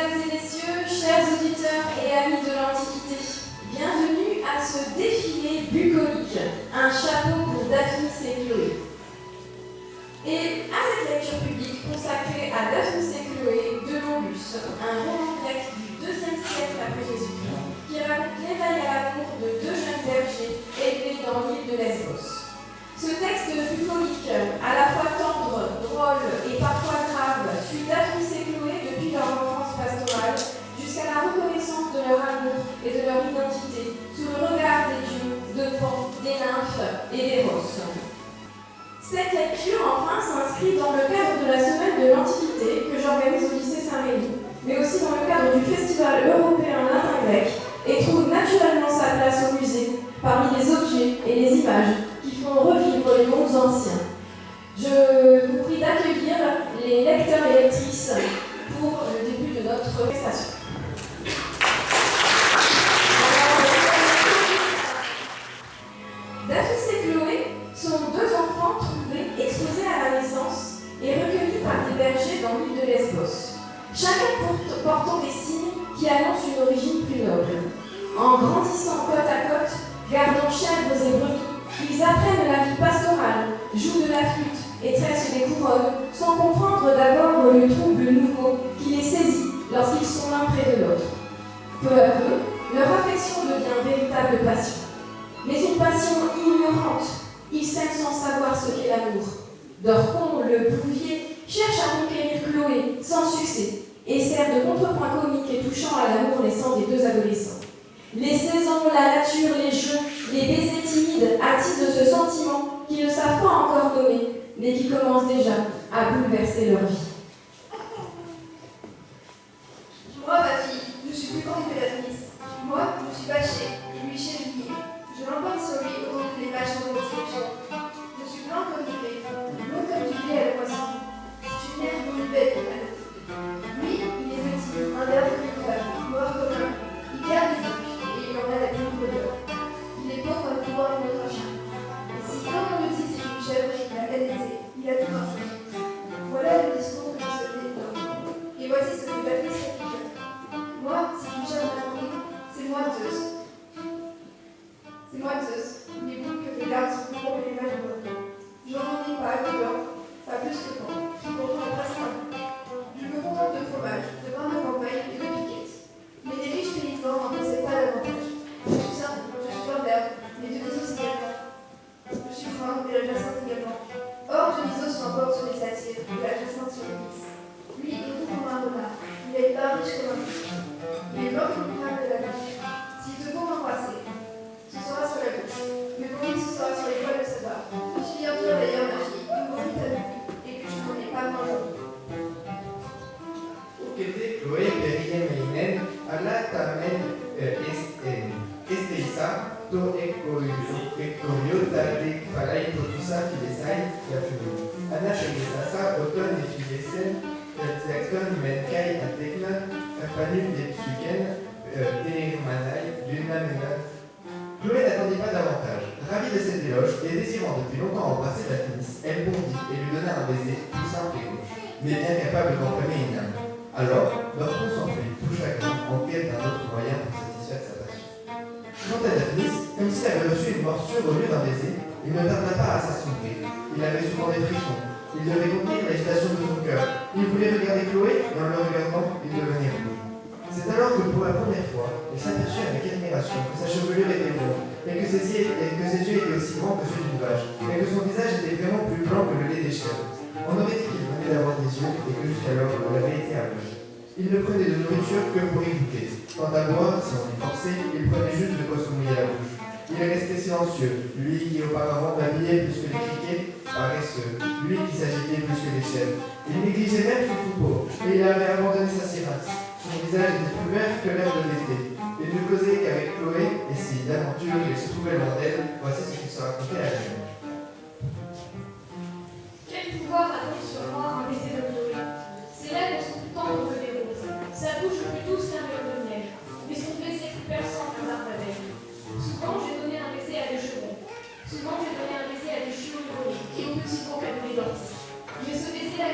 Mesdames et messieurs, chers auditeurs et amis de l'Antiquité, bienvenue à ce défilé bucolique, un chapeau pour Daphnis et Chloé. Et à cette lecture publique consacrée à Daphnis et Chloé de Longus, un roman grec du IIe siècle après Jésus-Christ, qui raconte l'éveil à l'amour de deux jeunes bergers élevés dans l'île de Lesbos. Ce texte bucolique, à la fois tendre, drôle et parfois grave, suit Daphnis et Chloé depuis leur enfance pastorale jusqu'à la reconnaissance de leur amour et de leur identité sous le regard des dieux, de Pan, des nymphes et des rosses. Cette lecture, enfin, s'inscrit dans le cadre de la semaine de l'Antiquité que j'organise au lycée Saint-Rémy, mais aussi dans le cadre du Festival européen latin-grec et trouve naturellement sa place au musée, parmi les objets et les images qui font revivre les mondes anciens. Je vous prie d'accueillir les lecteurs et lectrices pour le début de notre prestation. Daphnis et Chloé sont deux enfants trouvés exposés à la naissance et recueillis par des bergers dans l'île de Lesbos, chacun portant des signes qui annoncent une origine plus noble. En grandissant côte à côte, gardant chèvres et brebis, ils apprennent la vie pastorale, jouent de la flûte et tressent des couronnes, sans comprendre d'abord le trouble nouveau qui les saisit lorsqu'ils sont l'un près de l'autre. Peu à peu, leur affection devient véritable passion. Mais une passion ignorante, ils s'aiment sans savoir ce qu'est l'amour. Dorcon, le bouvier, cherche à conquérir Chloé, sans succès, et sert de contrepoint comique et touchant à l'amour naissant des deux adolescents. Les saisons, la nature, les jeux, les baisers timides attisent ce sentiment qu'ils ne savent pas encore nommer, mais qui commence déjà à bouleverser leur vie. Moi, ma fille, je suis plus grande que Daphnis. Moi, je suis bâchée, et lui chevillée. Je l'emporte sur lui au long de les vaches en tige. Je suis blanc comme du lait, blond comme du lait à la poisson. C'est une mère pour une bête au mal. Lui, il est petit, un verbe comme une femme, noir comme un. Il garde les trucs, et il en a la plus bonheur. Il est beau comme pouvoir de notre chien. Et si, comme on le dit, c'est une chèvre qui a peine été, il a tout marché. Voilà le discours que je souhaitais entendre. Et voici ce que Daphnis répliqua. Moi, si une chèvre m'a compris, c'est moi Zeus. C'est moi Zeus. Il est bon que je garde son plus gros et les vaches bonnes. Je n'en ai pas, pas plus que moi, qui comprend presque pas. Je me contente de fromage, de pain de campagne et de piquettes. Mais les riches paysans n'en possèdent pas davantage. Je suis simple, je suis d'herbe, mais Dionysos également. Je suis brun, mais la jacinthe également. Or, Dionysos l'emporte sur les satyres, et la jacinthe sur les lys. Lui, il est tout comme un renard. Il est pas riche comme un fiche. Il est blanc comme le crâne de la biche. S'il te faut m'embrasser, ce sera sur la bouche. Mais pour lui, ce sera sur les poils de sa barbe. Je suis bien toi d'ailleurs, ma fille, que mon fils a vu, et que je n'en ai pas moins jolie. Chloé perigemeinen alla tamen esteisa to ekoriota de palai potusa filesai yafumi. Anna shegesa auton et filesen tlakton men kai atekna panu de psuken telermanai dunamena. Chloé n'attendit pas davantage. Ravie de cet éloge et désirant depuis longtemps embrasser Daphnis, elle bondit et lui donna un baiser tout simple et gauche, mais bien capable d'enflammer une âme. Alors, Dorcon s'enfuit, tout chagrin, en quête d'un autre moyen pour satisfaire sa passion. Quant à Daphnis, comme s'il avait reçu une morsure au lieu d'un baiser, il ne tarda pas à s'assombrir. Il avait souvent des frissons. Il devait contenir l'agitation de son cœur. Il voulait regarder Chloé, et en le regardant, il devenait rouge. C'est alors que pour la première fois, il s'aperçut avec admiration que sa chevelure était blonde, et que ses yeux étaient aussi grands que ceux d'une vache, et que son visage était vraiment plus blanc que le lait des chèvres. On aurait dit qu'il venait d'avoir des yeux, et que jusqu'alors il avait été aveugle. Il ne prenait de nourriture que pour y goûter. Quant à boire, si on y forçait, il prenait juste de quoi se mouiller la bouche. Il restait silencieux, lui qui auparavant babillait plus que les criquets, paresseux, lui qui s'agitait plus que les chèvres. Il négligeait même son troupeau, et il avait abandonné sa syrinx. Son visage était plus vert que l'herbe de l'été. Il ne causait qu'avec Chloé, et si d'aventure il se trouvait loin d'elle, voici ce qu'il se racontait à lui. Quel pouvoir a-t-il sur moi un baiser de Chloé? Ses lèvres sont plus tendres que des roses, sa bouche plus douce qu'un verre de miel, mais son baiser plus perçant qu'un arbre à d'abeille. Souvent j'ai donné un baiser à des chevaux, souvent j'ai donné un baiser à des chevaux brûlés et aux petits veaux qu'à des dents. Mais ce baiser a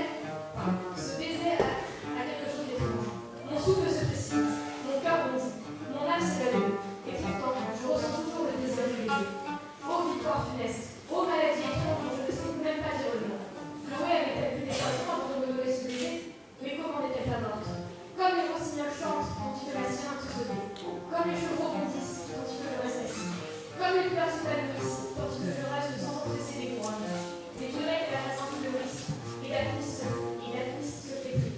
quelque chose d'étrange. rossignol chante quand il fait la sienne se sauter. Comme les chevreaux bondissent quand il fait le reste assis. Comme les fleurs s'épanouissent quand il fait le reste sans presser les couronnes. Les violettes et la racine fleurissent, et Daphnis se flétrit.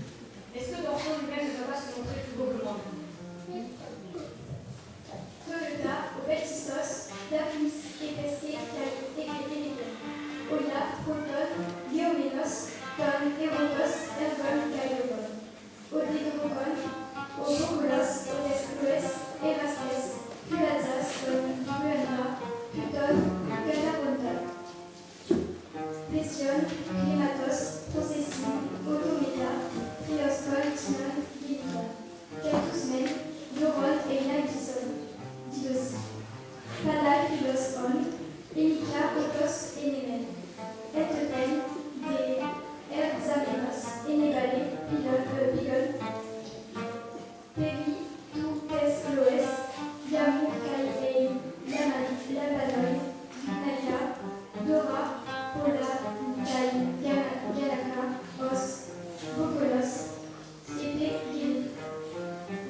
Est-ce que Dorcon lui-même ne va pas se montrer plus beau que moi? Peu de tard, au Beltistos, Daphnis, Épesté, Éclairé, Olia, Proton, Géoménos, Ton, Hérotos, Ergon, Caïogon, Odédomocon, Omogolos, Odescloès, Erastes, Phulazas, Ton, Puerna, Puton, Catapontal, Plésion, Climatos, Processi, Autometa, Trioscon, Tinon, Gilita, Catusmen, Doron et Didosi, Padal, Philos, On, Elika, Otos et Némen, Eteten, des Erzamenos, Enébale, Pigon, Péri, Toutes, Loès, Yamou, Caïei, Labanoi, Naya, Dora, Pola, Galaka, Os, Bokolos, Épée, Gili.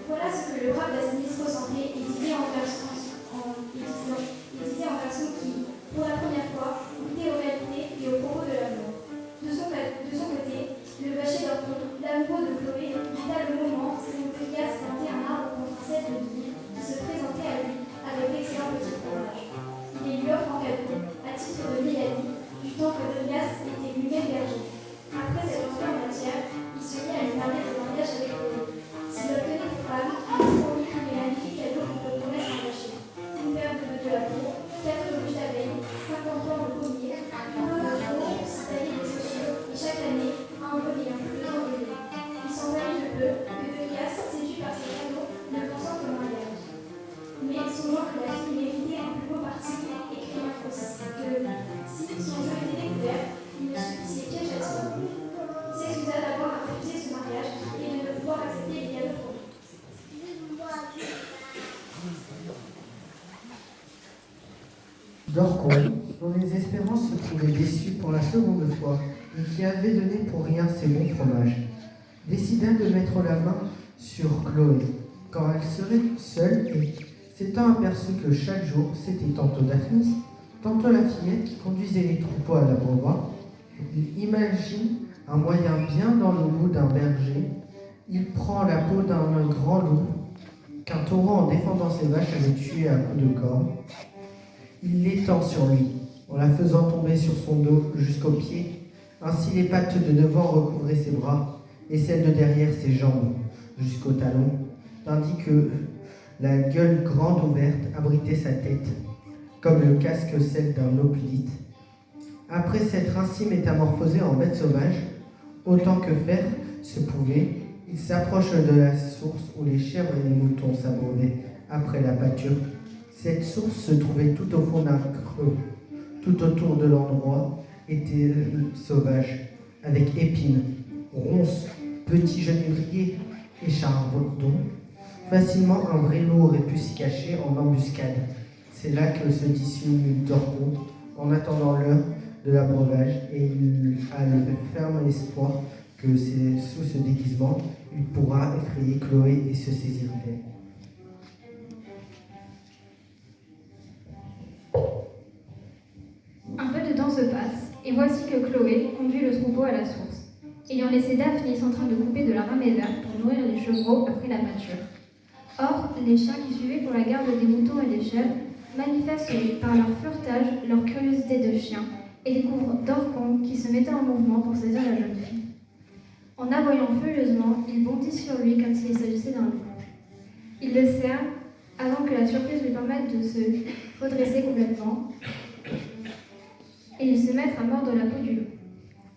Voilà ce que le roi Basnius ressentait et disait en garçon qui, pour la première fois, goûtait aux réalités et aux propos de l'amour. De son côté, le vacher d'Orcon, l'amoureux de Chloé, guida le moment où Delias plantait un arbre contre un set de billes qui se présentait à lui avec d'excellents petits fromages. Il les lui offre en cadeau, à titre de vieille du temps que Delias était lui-même berger. Après cette entrée en matière, il se mit à lui parler de mariage avec Chloé. S'il obtenait pour femme, il lui promit tous les magnifiques cadeaux qu'il peut promettre un vacher. Une paire de bœufs de la cour, 4 ruches d'abeilles, 50 plants de pommier, une eau de peau pour s'y tailler des chaussures, et chaque année, un revient, 2 ans de lait. Il s'envahit de peu que Delias, séduit par ses cadeaux, ne consent qu'au mariage. Mais songeant que la fille méritait un plus beau parti, écrit Marcos que si son jeu était découvert, il ne subissait piège à tirer. Il s'excusa d'avoir refusé ce mariage et de ne pouvoir accepter les cadeaux promis. Dorcon, dont les espérances se trouvaient déçues pour la seconde fois et qui avait donné pour rien ses bons fromages, décida de mettre la main sur Chloé quand elle serait seule et, s'étant aperçu que chaque jour c'était tantôt Daphnis, tantôt la fillette qui conduisait les troupeaux à l'abreuvoir, il imagine un moyen bien dans le goût d'un berger. Il prend la peau d'un grand loup qu'un taureau en défendant ses vaches avait tué à coups de corne. Il l'étend sur lui, en la faisant tomber sur son dos jusqu'aux pieds. Ainsi les pattes de devant recouvraient ses bras, et celles de derrière ses jambes, jusqu'aux talons, tandis que la gueule grande ouverte abritait sa tête, comme le casque celle d'un hoplite. Après s'être ainsi métamorphosé en bête sauvage, autant que faire se pouvait, il s'approche de la source où les chèvres et les moutons s'abreuvaient après la pâture. Cette source se trouvait tout au fond d'un creux. Tout autour de l'endroit était sauvage, avec épines, ronces, petits genivriers et charbons. Facilement, un vrai loup aurait pu s'y cacher en embuscade. C'est là que se dissimule Dorcon, en attendant l'heure de l'abreuvage, et il a le ferme espoir que c'est sous ce déguisement, il pourra effrayer Chloé et se saisir d'elle. Un peu de temps se passe, et voici que Chloé conduit le troupeau à la source, ayant laissé Daphnis en train de couper de la ramée verte pour nourrir les chevreaux après la pâture. Or, les chiens qui suivaient pour la garde des moutons et des chèvres manifestent par leur furetage leur curiosité de chien et découvrent Dorcon qui se mettait en mouvement pour saisir la jeune fille. En aboyant furieusement, il bondit sur lui comme s'il s'agissait d'un loup. Il le serre avant que la surprise lui permette de se redresser complètement et il se met à mordre la peau du loup.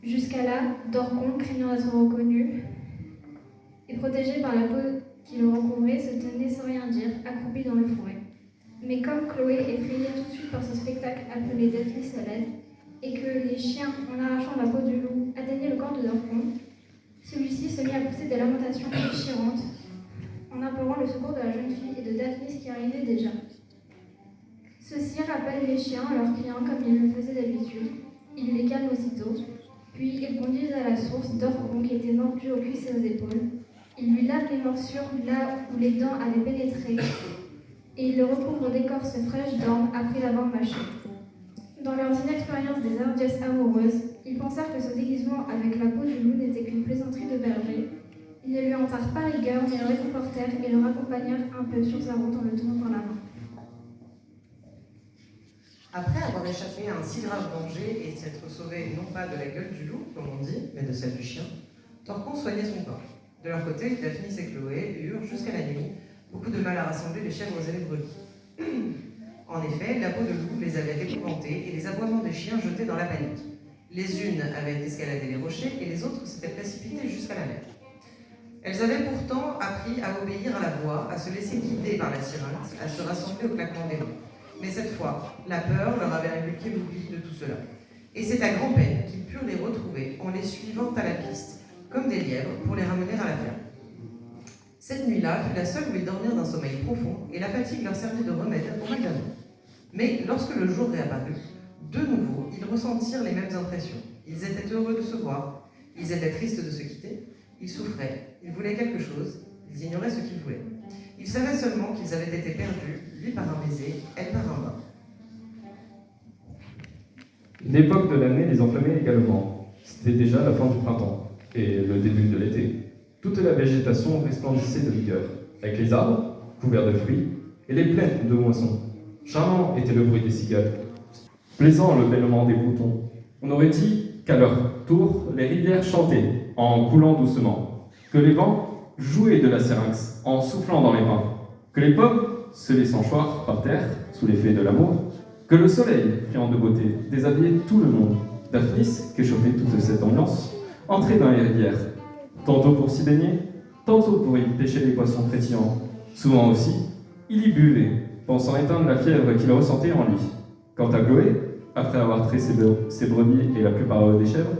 Jusqu'à là, Dorcon, craignant d'être reconnu et protégé par la peau qui le recouvrait, se tenait sans rien dire, accroupi dans le fourré. Mais comme Chloé, effrayée tout de suite par ce spectacle, appelait Daphnis à l'aide, et que les chiens, en arrachant la peau du loup, atteignaient le corps de Dorcon, celui-ci se mit à pousser des lamentations déchirantes en implorant le secours de la jeune fille et de Daphnis qui arrivait déjà. Ceux-ci rappellent les chiens en leur criant comme ils le faisaient d'habitude. Ils les calment aussitôt, puis ils conduisent à la source Dorcon qui était mordu aux cuisses et aux épaules. Il lui lave les morsures là où les dents avaient pénétré et il le recouvre d'écorce fraîche d'ambre après l'avoir mâché. Dans leurs inexpériences des hardiesses amoureuses, ils pensèrent que ce déguisement avec la peau du loup n'était qu'une plaisanterie de berger. Ils ne lui en tinrent pas rigueur, mais le réconfortèrent et le raccompagnèrent un peu sur sa route en le tenant par la main. Après avoir échappé à un si grave danger et s'être sauvé non pas de la gueule du loup, comme on dit, mais de celle du chien, Torcon soignait son pain. De leur côté, Daphnis et Chloé eurent, jusqu'à la nuit, beaucoup de mal à rassembler les chèvres et les brebis. En effet, la peau de loup les avait épouvantées et les aboiements des chiens jetés dans la panique. Les unes avaient escaladé les rochers et les autres s'étaient précipitées jusqu'à la mer. Elles avaient pourtant appris à obéir à la voix, à se laisser guider par la syrinx, à se rassembler au claquement des mains. Mais cette fois, la peur leur avait inculqué l'oubli de tout cela. Et c'est à grand-peine qu'ils purent les retrouver en les suivant à la piste, comme des lièvres, pour les ramener à la ferme. Cette nuit-là fut la seule où ils dormirent d'un sommeil profond, et la fatigue leur servit de remède au mal d'amour. Mais lorsque le jour réapparut, de nouveau, ils ressentirent les mêmes impressions. Ils étaient heureux de se voir, ils étaient tristes de se quitter, ils souffraient, ils voulaient quelque chose, ils ignoraient ce qu'ils voulaient. Ils savaient seulement qu'ils avaient été perdus, lui par un baiser, elle par un bain. L'époque de l'année les enflammait également. C'était déjà la fin du printemps et le début de l'été. Toute la végétation resplendissait de vigueur, avec les arbres couverts de fruits et les plaines de moissons. Charmant était le bruit des cigales, plaisant le bêlement des moutons. On aurait dit qu'à leur tour, les rivières chantaient en coulant doucement, que les vents jouaient de la syrinx en soufflant dans les pins, que les pommes se laissant choir par terre sous l'effet de l'amour, que le soleil, friand de beauté, déshabillait tout le monde. Daphnis, qu'échauffait toute cette ambiance, entrait dans les rivières, tantôt pour s'y baigner, tantôt pour y pêcher les poissons frétillants. Souvent aussi, il y buvait, pensant éteindre la fièvre qu'il ressentait en lui. Quant à Chloé, après avoir trait ses brebis et la plupart des chèvres,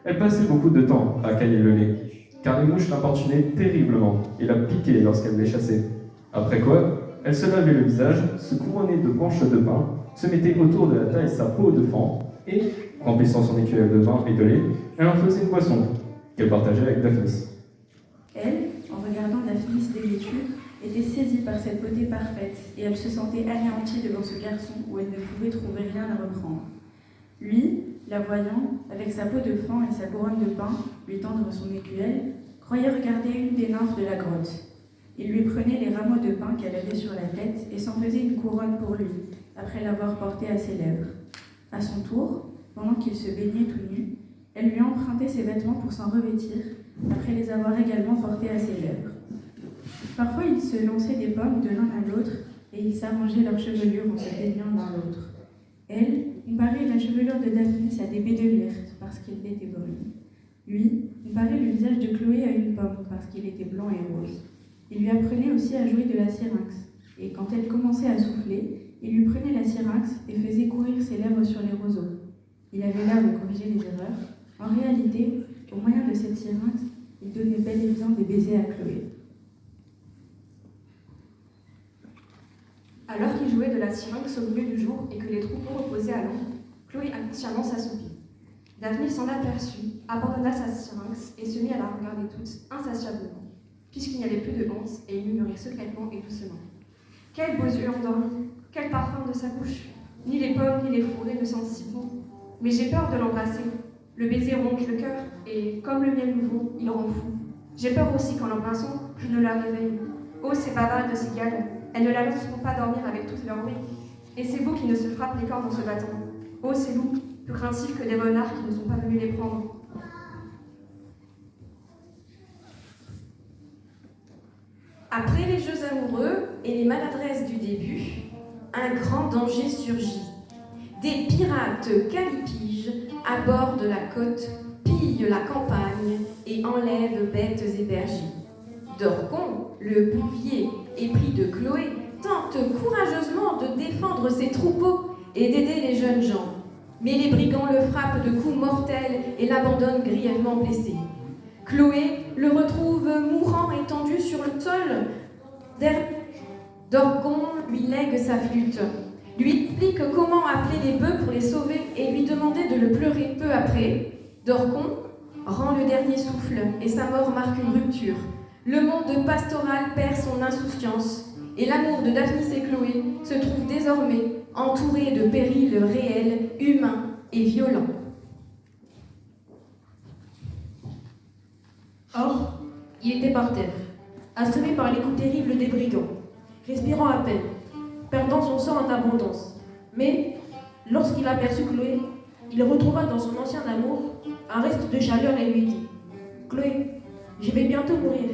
elle passait beaucoup de temps à cailler le lait, car les mouches l'importunaient terriblement et la piquaient lorsqu'elle les chassait. Après quoi, elle se lavait le visage, se couronnait de branches de pin, se mettait autour de la taille sa peau de faon et, remplissant son écuelle de vin et de lait, elle en faisait une boisson qu'elle partageait avec Daphnis. Elle, en regardant Daphnis dévêtue, était saisie par cette beauté parfaite et elle se sentait anéantie devant ce garçon où elle ne pouvait trouver rien à reprendre. Lui, la voyant, avec sa peau de faon et sa couronne de pin, lui tendre son écuelle, croyait regarder une des nymphes de la grotte. Il lui prenait les rameaux de pin qu'elle avait sur la tête et s'en faisait une couronne pour lui, après l'avoir portée à ses lèvres. À son tour, pendant qu'il se baignait tout nu, elle lui empruntait ses vêtements pour s'en revêtir, après les avoir également portés à ses lèvres. Parfois, ils se lançaient des pommes de l'un à l'autre et ils s'arrangeaient leur chevelure en se baignant l'un l'autre. Elle comparait la chevelure de Daphnis à des baies de myrte parce qu'il était brune. Lui comparait le visage de Chloé à une pomme parce qu'il était blanc et rose. Il lui apprenait aussi à jouer de la syrinx et quand elle commençait à souffler, il lui prenait la syrinx et faisait courir ses lèvres sur les roseaux. Il avait l'air de corriger les erreurs. En réalité, au moyen de cette syrinx, il donnait bel et bien des baisers à Chloé. Alors qu'il jouait de la syrinx au milieu du jour et que les troupeaux reposaient à l'ombre, Chloé inconsciemment s'assoupit. Daphnis s'en aperçut, abandonna sa syrinx et se mit à la regarder toute insatiablement, puisqu'il n'y avait plus de honte, et il murmurait secrètement et doucement. Quels beaux yeux endormis, quel parfum de sa bouche. Ni les pommes ni les fourrés ne sentent si bon. Mais j'ai peur de l'embrasser. Le baiser ronge le cœur, et comme le miel nouveau, il rend fou. J'ai peur aussi qu'en l'embrassant, je ne la réveille. Oh, ces bavardes de cigales, elles ne la laisseront pas dormir avec toutes leurs bruits. Et c'est vous qui ne se frappent les cornes en se battant. Oh, ces loups, plus craintifs que des renards qui ne sont pas venus les prendre. Après les jeux amoureux et les maladresses du début, un grand danger surgit. Des pirates calipiges abordent la côte, pillent la campagne et enlèvent bêtes et bergers. Dorcon, le bouvier épris de Chloé, tente courageusement de défendre ses troupeaux et d'aider les jeunes gens. Mais les brigands le frappent de coups mortels et l'abandonnent grièvement blessé. Chloé le retrouve mourant étendu sur le sol. Dorcon lui lègue sa flûte, lui explique comment appeler les bœufs pour les sauver et lui demander de le pleurer peu après. Dorcon rend le dernier souffle et sa mort marque une rupture. Le monde pastoral perd son insouciance et l'amour de Daphnis et Chloé se trouve désormais entouré de périls réels, humains et violents. Or, il était par terre, assommé par les coups terribles des brigands, respirant à peine, perdant son sang en abondance. Mais, lorsqu'il aperçut Chloé, il retrouva dans son ancien amour un reste de chaleur et lui dit « Chloé, je vais bientôt mourir.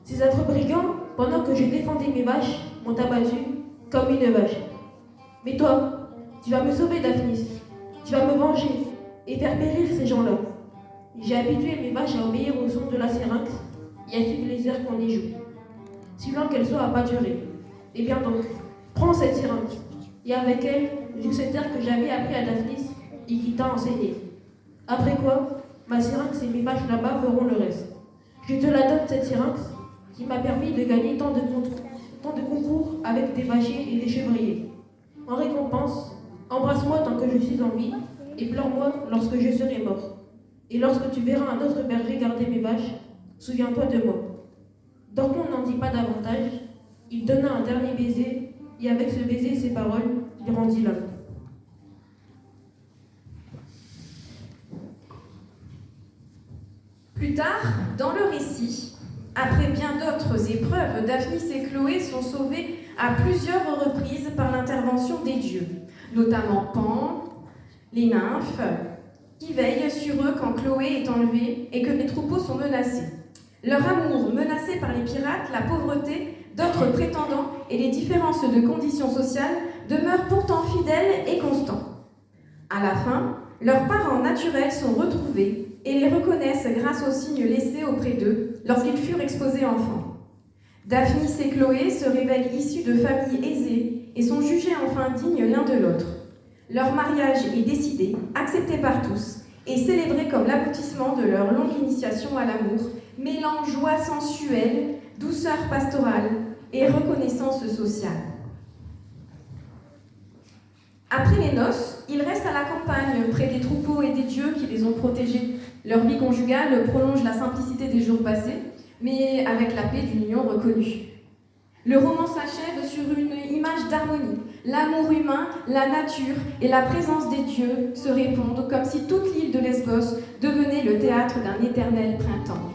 Ces affreux brigands, pendant que je défendais mes vaches, m'ont abattu comme une vache. Mais toi, tu vas me sauver, Daphnis. Tu vas me venger et faire périr ces gens-là. J'ai habitué mes vaches à obéir au son de la syrinx et à suivre les airs qu'on y joue, si loin qu'elles soient à pâturer. Eh bien donc, prends cette syrinx, et avec elle, joue cet air que j'avais appris à Daphnis et qui t'a enseigné. Après quoi, ma syrinx et mes vaches là-bas feront le reste. Je te la donne, cette syrinx, qui m'a permis de gagner tant de concours avec des vachiers et des chevriers. En récompense, embrasse-moi tant que je suis en vie, et pleure-moi lorsque je serai mort. Et lorsque tu verras un autre berger garder mes vaches, souviens-toi de moi. Dormons n'en dit pas davantage. Il donna un dernier baiser, et avec ce baiser et ces paroles, il rendit l'homme. Plus tard, dans le récit, après bien d'autres épreuves, Daphnis et Chloé sont sauvés à plusieurs reprises par l'intervention des dieux, notamment Pan, les nymphes, qui veillent sur eux quand Chloé est enlevée et que les troupeaux sont menacés. Leur amour menacé par les pirates, la pauvreté, d'autres prétendants et les différences de conditions sociales demeurent pourtant fidèles et constants. À la fin, leurs parents naturels sont retrouvés et les reconnaissent grâce aux signes laissés auprès d'eux lorsqu'ils furent exposés enfants. Daphnis et Chloé se révèlent issus de familles aisées et sont jugés enfin dignes l'un de l'autre. Leur mariage est décidé, accepté par tous et célébré comme l'aboutissement de leur longue initiation à l'amour, mêlant joie sensuelle, douceur pastorale et reconnaissance sociale. Après les noces, ils restent à la campagne, près des troupeaux et des dieux qui les ont protégés. Leur vie conjugale prolonge la simplicité des jours passés, mais avec la paix d'une union reconnue. Le roman s'achève sur une image d'harmonie. L'amour humain, la nature et la présence des dieux se répondent comme si toute l'île de Lesbos devenait le théâtre d'un éternel printemps.